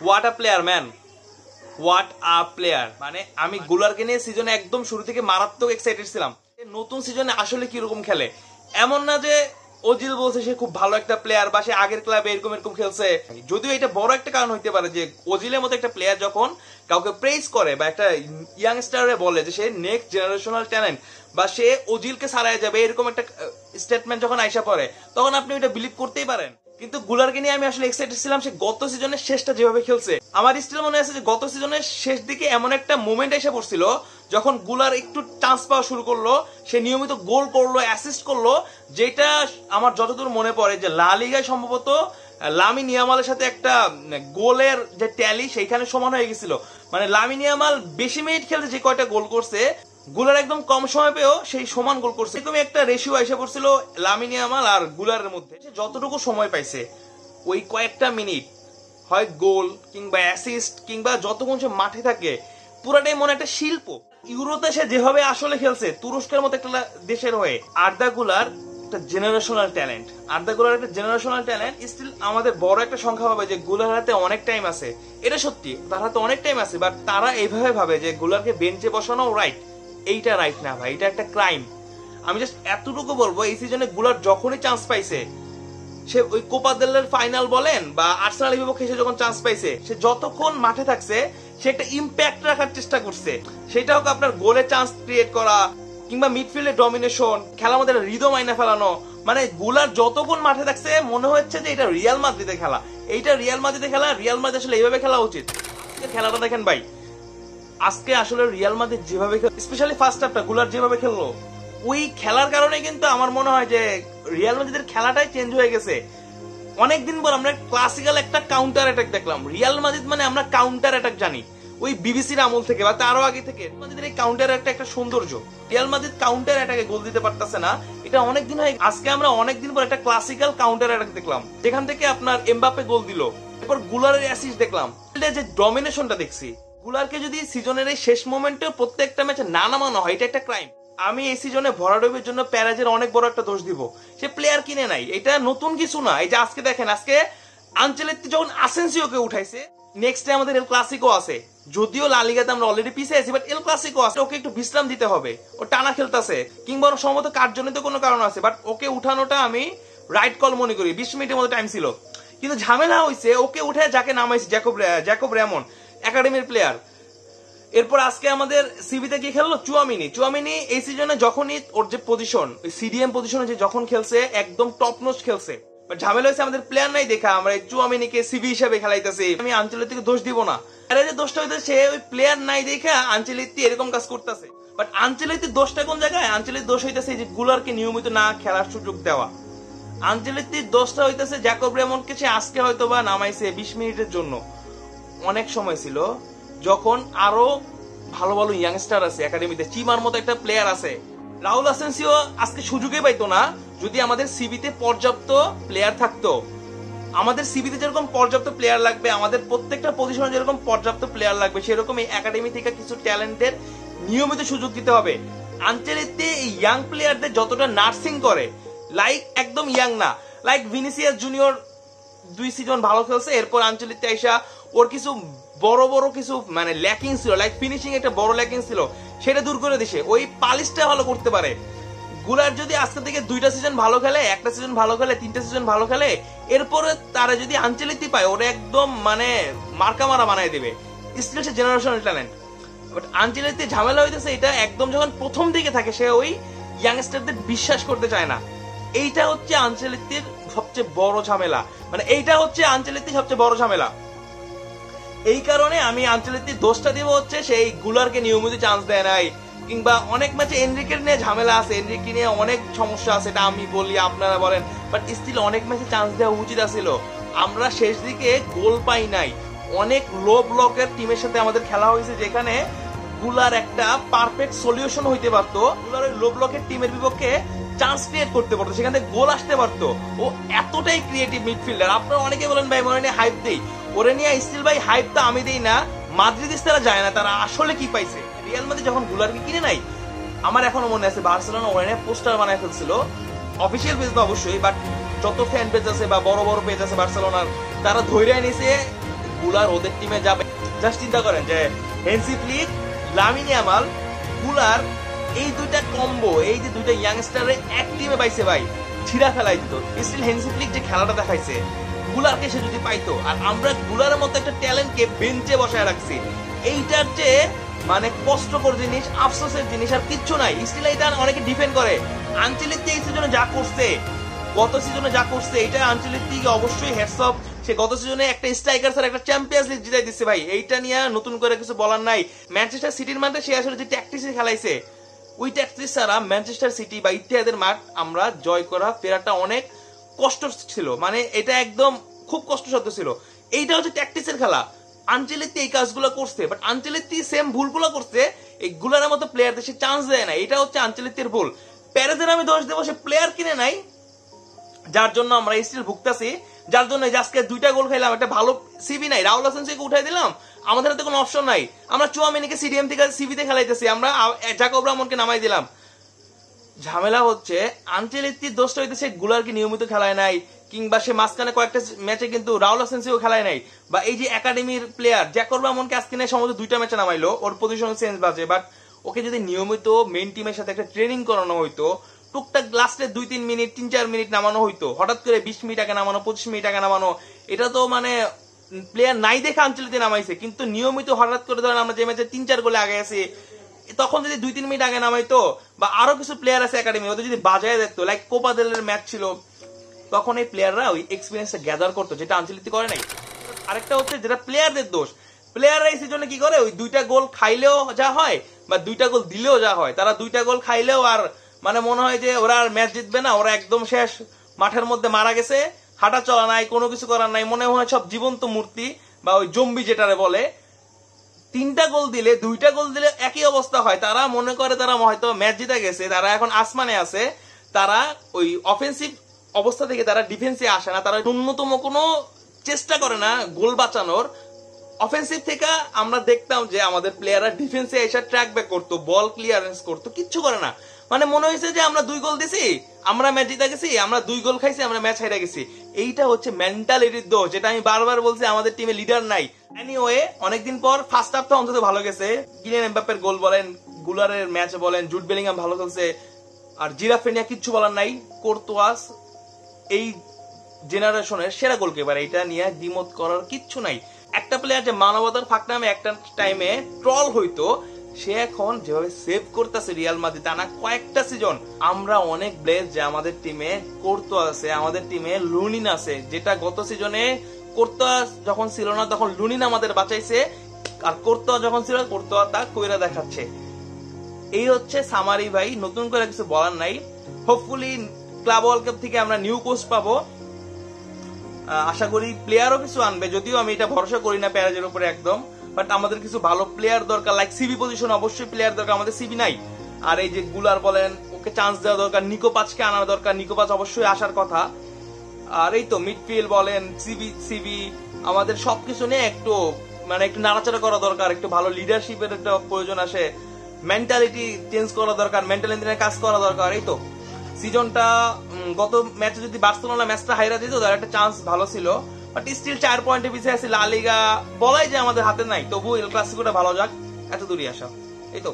What a player man, what a player. মানে আমি গুলারকে নিয়ে সিজনে একদম শুরু থেকে মারাত্মক এক্সাইটেড ছিলাম। নতুন সিজনে আসলে কিরকম খেলে, এমন না যে ওজিল বলছে সে খুব ভালো একটা প্লেয়ার বা সে আগের ক্লাবে এরকম এরকম খেলছে। যদিও এটা বড় একটা কারণ হইতে পারে যে ওজিলের মতো একটা প্লেয়ার যখন কাউকে প্রেজ করে বা একটা ইয়াংস্টারে বলে যে সে নেক্সট জেনারেশনাল ট্যালেন্ট বা সে ওজিলকে ছাড়াই যাবে, এরকম একটা স্টেটমেন্ট যখন আইসা পড়ে তখন আপনি ওইটা বিলিভ করতেই পারেন। কিন্তু গুলারকে নিয়ে আমি আসলে এক্সাইটেড ছিলাম। সে গত সিজনের শেষটা যেভাবে খেলছে, আমার স্টিল মনে আছে যে গত সিজনের শেষ দিকে এমন একটা মোমেন্ট এসে পড়ছিল যখন গুলার একটু চান্স পাওয়া শুরু করলো, সে নিয়মিত গোল করলো, অ্যাসিস্ট করলো, যেটা আমার যতদূর মনে পড়ে যে লা লিগায় সম্ভবত লামিন ইয়ামালের সাথে একটা গোলের যে ট্যালি সেইখানে সমান হয়ে গেছিল। মানে লামিন ইয়ামাল বেশি মিনিট খেলতে যে কয়টা গোল করছে, গুলার একদম কম সময় পেয়েও সেই সমান গোল করছে। এরকম একটা রেশিও এসে পড়ছিল লামিন ইয়ামাল আর গুলারের মধ্যে। যতটুকু সময় পাইছে ওই কয়েকটা মিনিট হয় গোল কিংবা অ্যাসিস্ট কিংবা যতক্ষণ সে মাঠে থাকে পুরাটাই মনে একটা শিল্প। ইউরোতে সে যেভাবে আসলে খেলছে, তুরস্কের মতো একটা দেশের হয়ে, আর্দা গুলার একটা জেনারেশনাল ট্যালেন্ট। আর্দা গুলার একটা জেনারেশনাল ট্যালেন্ট। স্টিল আমাদের বড় একটা সংখ্যা ভাবে যে গুলার হাতে অনেক টাইম আছে, এটা সত্যি, তার হাতে অনেক টাইম আছে, বাট তারা এইভাবে ভাবে যে গুলারকে বেঞ্চে বসানো রাইট। এইটা রাইট না ভাই, এটা একটা ক্রাইম। আমি জাস্ট এতটুকু বলবো, এই সিজনে গুলার যখনই চান্স পাইছে, সে ওই কোপা দেল রের ফাইনাল বলেন বা আর্সেনালের বিপক্ষে সে যখন চান্স পাইছে, সে যতক্ষণ মাঠে থাকছে সে একটা ইম্প্যাক্ট রাখার চেষ্টা করছে। সেটা হোক আপনার গোলে চান্স ক্রিয়েট করা কিংবা মিডফিল্ডে ডমিনেশন, খেলার মধ্যে রিদম আইনা ফেলানো। মানে গুলার যতক্ষণ মাঠে থাকছে মনে হচ্ছে যে এটা রিয়াল মাদ্রিদে খেলা, এইটা রিয়াল মাদ্রিদে খেলা, রিয়াল মাদ্রিদ আসলে এইভাবে খেলা উচিত। খেলাটা দেখেন ভাই, আজকে আসলে রিয়াল মাদ্রিদ যেভাবে খেল, স্পেশালি ফার্স্ট হাফটা গুলার যেভাবে খেললো, ওই খেলার কারণে কিন্তু আমার মনে হয় যে রিয়াল মাদ্রিদের খেলাটাই চেঞ্জ হয়ে গেছে। অনেকদিন পর আমরা ক্লাসিক্যাল একটা কাউন্টার অ্যাটাক দেখলাম। রিয়াল মাদ্রিদ মানে আমরা কাউন্টার অ্যাটাক জানি ওই বিবিসির আমল থেকে বা তারও আগে থেকে। মাদ্রিদের এই কাউন্টার অ্যাটাক একটা সৌন্দর্য। রিয়াল মাদ্রিদ কাউন্টার অ্যাটাকে গোল দিতে পারতেছে না, এটা অনেকদিন হয়। আজকে আমরা অনেকদিন পর একটা ক্লাসিক্যাল কাউন্টার অ্যাটাক দেখলাম, যেখান থেকে আপনার এমবাপ্পে গোল দিল, এরপর গুলারের অ্যাসিস্ট দেখলাম, যে ডমিনেশনটা দেখছি। গুলারকে যদি সিজনের এই শেষ মোমেন্টে প্রত্যেকটা ম্যাচে না নামানো হয়, এটা একটা ক্রাইম। আমি এই সিজনে ভরাডোবের জন্য প্যারাজের অনেক বড় একটা দোষ দিব। সে প্লেয়ার কিনে নাই, এটা নতুন কিছু না। এই যে আজকে দেখেন, আজকে আনচেলত্তি যখন আসেনসিওকে উঠাইছে, নেক্সট ডে আমাদের এল ক্লাসিকো আছে। যদিও লা লিগাতে আমরা অলরেডি পিছিয়ে আছি, বাট এল ক্লাসিকো আছে, ওকে একটু বিশ্রাম দিতে হবে। ও টানা খেলতেছে কিংবা সম্ভবত কার্যজনিত কোনো কারণ আছে, বাট ওকে উঠানোটা আমি রাইট কল মনে করি। 20 মিনিটের মতো টাইম ছিল, কিন্তু ঝামেলা হয়েছে ওকে উঠে যাকে নামাইছে জ্যাকব রেমন, একাডেমির প্লেয়ার। এরপর আজকে আমাদের সিবিতে কি খেললো চুয়ামিনি এই সিজনে যখনই ওর যে পজিশন, ওই সিডিএম পজিশনে যে যখন খেলছে একদম টপ নোচ খেলছে। ঝামেলা হয়েছে আমাদের প্লেয়ার নাই দেখা আমরা চুয়ামিনিকে সিবি হিসাবে খেলাইতেছি। আমি আঞ্চলিককে দোষ দিব না, আরে যে দোষটা হইতেছে ওই প্লেয়ার নাই দেখা আঞ্চলিক এরকম কাজ করতেছে। বাট আঞ্চলিক দোষটা কোন জায়গায়? আঞ্চলিক দোষ হইতেছে যে গুলারকে নিয়মিত না খেলার সুযোগ দেওয়া। আঞ্চলিক দোষটা হইতেছে জ্যাকব রেমনকে সে আজকে হয়তো বা নামাইছে 20 মিনিটের জন্য। অনেক সময় ছিল যখন আরো ভালো ভালো ইয়াংস্টার আছে একাডেমিতে, চিমার মতো একটা প্লেয়ার আছে। রাউল আসেনসিও আজকে সুযোগই পাইতো না যদি আমাদের সিবিতে পর্যাপ্ত প্লেয়ার থাকতো। আমাদের সিবিতে যেরকম পর্যাপ্ত প্লেয়ার লাগবে, আমাদের প্রত্যেকটা পজিশনে যেরকম পর্যাপ্ত প্লেয়ার লাগবে, সেরকম এই একাডেমি থেকে কিছু ট্যালেন্টের নিয়মিত সুযোগ দিতে হবে। আনচেলত্তি এই ইয়াং প্লেয়ারদের যতটা নার্সিং করে, লাইক একদম ইয়াং না, লাইক ভিনিসিয়াস জুনিয়র 2 সিজন ভালো খেলছে, এরপর আনচেলত্তি আইসা ওর কিছু বড় বড় কিছু মানে ল্যাকিং ছিল, লাইক ফিনিশিং একটা বড় ল্যাকিং ছিল, সেটা দূর করে দিছে। ওই পালিশটা ভালো করতে পারে। গুলার যদি আজকে থেকে 2টা সিজন ভালো খেলে, 1টা সিজন ভালো খেলে, 3টা সিজন ভালো খেলে, এরপরে তারা যদি আনচেলত্তি পায়, ওরা একদম মানে মার্কা মারা বানায় দেবে। স্টিল সে জেনারেশনাল ট্যালেন্ট। বাট আনচেলত্তি ঝামেলা হইতেছে এটা একদম যখন প্রথম দিকে থাকে, সে ওই ইয়াংস্টারদের বিশ্বাস করতে চায় না। এইটা হচ্ছে আনচেলত্তির সবচেয়ে বড় ঝামেলা। মানে এইটা হচ্ছে আনচেলত্তির সবচেয়ে বড় ঝামেলা। এই কারণে আমি আনচেলত্তির দোষটা দিব হচ্ছে সেই গুলারকে নিয়মিত চান্স দেয় নাই, কিংবা অনেক ম্যাচে এনরিকের নিয়ে ঝামেলা আছে, এনরিকে নিয়ে অনেক সমস্যা আছে, এটা আমি বলি আপনারা বলেন, বাট স্টিল অনেক ম্যাচে চান্স দেওয়া উচিত ছিল। আমরা শেষ দিকে গোল পাই নাই। অনেক লো ব্লকের টিমের সাথে আমাদের খেলা হয়েছে, যেখানে গুলার একটা পারফেক্ট সলিউশন হইতে পারতো। গুলার ওই লো ব্লকের টিমের বিপক্ষে চান্স ক্রিয়েট করতে পারতো, সেখান থেকে গোল আসতে পারতো। ও এতটাই ক্রিয়েটিভ মিডফিল্ডার। আপনারা অনেকে বলেন ভাই মনে নিয়ে হাইপ দেই, ওরে নিয়ে স্টিল ভাই হাইপটা আমি দেই না, মাদ্রিদিস্তারা যায় না, তারা আসলে কি পাইছে। রিয়াল মাদ্রিদ যখন গুলারকে কিনে নাই, আমার এখনো মনে আছে বার্সেলোনা ওরে নিয়ে পোস্টার বানায় ফেলছিল, অফিসিয়াল পেজ তো অবশ্যই, বাট যত ফ্যান পেজ আছে বা বড় বড় পেজ আছে বার্সেলোনার, তারা ধৈর্য নিছে গুলার ওদের টিমে যাবে। জাস্ট চিন্তা করেন যে হেন্সি ফ্লিক, লামিন ইয়ামাল, গুলার এই দুইটা কম্বো, এই যে দুইটা ইয়াংস্টারে এক টিমে পাইছে ভাই, ছিড়া ফেলাই দিত। স্টিল হেন্সি ফ্লিক যে খেলাটা দেখাইছে, গুলারকে সে যদি পাইতো, আর আমরা গুলারের মতো একটা ট্যালেন্টকে বেঞ্চে বসায় রাখছি, এইটার যে মানে কষ্টকর জিনিস, আফসোসের জিনিস আর কিচ্ছু নাই। স্টিল এটা অনেকে ডিফেন্ড করে। আনচেলত্তি এই সিজনে যা করছে, গত সিজনে যা করছে, এটা আনচেলত্তিকে অবশ্যই হেডস অফ। সে গত সিজনে একটা স্ট্রাইকার স্যার একটা চ্যাম্পিয়ন্স লিগ জিতাই দিচ্ছে ভাই, এইটা নিয়ে নতুন করে কিছু বলার নাই। ম্যানচেস্টার সিটির মাঠে সে আসলে যে ট্যাকটিক্সে খেলাইছে, ওই ট্যাকটিক্স ছাড়া ম্যানচেস্টার সিটি বা ইত্যাদির মাঠ আমরা জয় করা ফেরাটা অনেক কষ্ট ছিল, মানে এটা একদম খুব কষ্টসাধ্য ছিল। এইটা হচ্ছে ট্যাকটিক্সের খেলা। আনচেলত্তি এই কাজগুলো করছে, বাট আনচেলত্তি সেম ভুলগুলো করছে, এই গুলারের মতো প্লেয়ারদের সে চান্স দেয় না, এটা হচ্ছে আনচেলত্তির ভুল। প্যারেজের আমি দোষ দেবো, সে প্লেয়ার কিনে নাই, যার জন্য আমরা স্টিল ভুগতাছি, যার জন্য আজকে 2টা গোল খাইলাম। একটা ভালো সিবি নাই, রাহুল হাসানকে উঠাই দিলাম, আমাদের হাতে কোনো অপশন নাই। আমরা চুয়ামেনিকে সিডিএম থেকে সিবিতে খেলাইতেছি, আমরা জাকব রহমানকে নামাই দিলাম। ঝামেলা হচ্ছে আনচেলত্তির দোষটা হইতেছে গুলারকে নিয়মিত খেলায় নাই, কিংবা সে মাঝখানে কয়েকটা ম্যাচে কিন্তু রাহুল হাসানকেও খেলায় নাই, বা এই যে একাডেমির প্লেয়ার জাকব রহমানকে আজকে নিয়ে সম্ভবত 2টা ম্যাচে নামাইলো, ওর পজিশন চেঞ্জ বাজে, বাট ওকে যদি নিয়মিত মেইন টিমের সাথে একটা ট্রেনিং করানো হইতো, টুকটাক লাস্টে 2-3 মিনিট 3-4 মিনিট নামানো হইতো, হঠাৎ করে 20 মিনিট আগে নামানো, 25 মিনিট আগে নামানো, এটা তো মানে প্লেয়ার নাই দেখে আনচেলত্তি নামাইছে। কিন্তু নিয়মিত হঠাৎ করে ধরেন আমরা যে ম্যাচে 3-4 গোলে আগে আছি, তখন যদি 2-3 মিনিট আগে নামাইতো, বা আরো কিছু প্লেয়ার আছে একাডেমি, ওদের যদি বাজায় দেখতো, লাইক কোপা দেলের ম্যাচ ছিল, তখন এই প্লেয়াররা ওই এক্সপিরিয়েন্সটা গ্যাদার করতো, যেটা আনচেলত্তি করে নাই। আরেকটা হচ্ছে যেটা প্লেয়ারদের দোষ, প্লেয়াররা এই সিজনে কি করে, ওই 2টা গোল খাইলেও যা হয়, বা 2টা গোল দিলেও যা হয়, তারা 2টা গোল খাইলেও আর মানে মনে হয় যে ওরা আর ম্যাচ জিতবে না, ওরা একদম শেষ, মাঠের মধ্যে মারা গেছে, হাঁটা চলা নাই, কোনো কিছু করার নাই, মনে হয় সব জীবন্ত মূর্তি বা ওই জম্বি যেটারে বলে। 3টা গোল দিলে 2টা গোল দিলে একই অবস্থা হয়, তারা মনে করে তারা হয়তো ম্যাচ জিতে গেছে, তারা এখন আসমানে আছে, তারা ওই অফেন্সিভ অবস্থা থেকে তারা ডিফেন্সে আসে না, তারা ন্যূনতম কোনো চেষ্টা করে না গোল বাঁচানোর। অফেন্সিভ থেকে আমরা দেখতাম যে আমাদের প্লেয়াররা ডিফেন্সে এসে ট্র্যাক ব্যাক করতো, বল ক্লিয়ারেন্স করতো, কিচ্ছু করে না। মানে মনে হয়েছে যে আমরা 2 গোল দিছি, আমরা ম্যাচ জিতে গেছি, আমরা 2 গোল খাইছি, আমরা ম্যাচ হেরে গেছি। এইটা হচ্ছে মেন্টালিটির দোষ, যেটা আমি বারবার বলছি, আমাদের টিমে লিডার নাই। এনিওয়ে, অনেকদিন পর ফার্স্ট হাফটা অন্তত ভালো গেছে। কিলিয়ান এমবাপ্পের গোল বলেন, গুলারের ম্যাচ বলেন, জুড বেলিংহাম ভালো খেলছে, আর জিরাফেনিয়া কিচ্ছু বলার নাই। কোর্তোয়াস এই জেনারেশনের সেরা গোলকিপার, এটা নিয়ে দ্বিমত করার কিচ্ছু নাই। একটা প্লেয়ার যে মানবতার ফাঁক নামে একটা টাইমে ট্রল হইতো, সে এখন যেভাবে সেভ করতেছে রিয়াল মাদ্রিদ, তা না কয়েকটা সিজন। আমরা অনেক ব্লেজ যে আমাদের টিমে কোর্তোয়া আছে, আমাদের টিমে লুনিন আছে, যেটা গত সিজনে কোর্তোয়া যখন ছিল না তখন লুনিন আমাদের বাঁচাইছে, আর কোর্তোয়া যখন ছিল কোর্তোয়া তা কইরা দেখাচ্ছে। এই হচ্ছে সামারি ভাই, নতুন করে কিছু বলার নাই। হোপফুলি ক্লাব ওয়ার্ল্ড কাপ থেকে আমরা নিউ কোচ পাবো, আশা করি প্লেয়ারও কিছু আনবে, যদিও আমি এটা ভরসা করি না প্যারেজের উপরে একদম, বাট আমাদের কিছু ভালো প্লেয়ার দরকার, লাইক সিবি পজিশন অবশ্যই প্লেয়ার দরকার, আমাদের সিবি নাই। আর এই যে গুলার বলেন, ওকে চান্স দেওয়া দরকার, নিকো পাচকে আনার দরকার, নিকো পাচ অবশ্যই আসার কথা। আর এই তো মিডফিল্ড বলেন, সিবি আমাদের সবকিছু নিয়ে একটু মানে একটু নাড়াচাড়া করা দরকার, একটু ভালো লিডারশিপের একটা প্রয়োজন আসে, মেন্টালিটি চেঞ্জ করা দরকার, মেন্টালিটি নিয়ে কাজ করা দরকার। এই তো সিজনটা গত ম্যাচে যদি বার্সেলোনা ম্যাচটা হাইরা দিত, তার একটা চান্স ভালো ছিল, বাট স্টিল 4 পয়েন্টে পিছিয়ে আছে। লা লিগা বলাই যে আমাদের হাতে নাই, তবু এল ক্লাসিকোটা ভালো যাক, এত দূরই আসা। এই তো।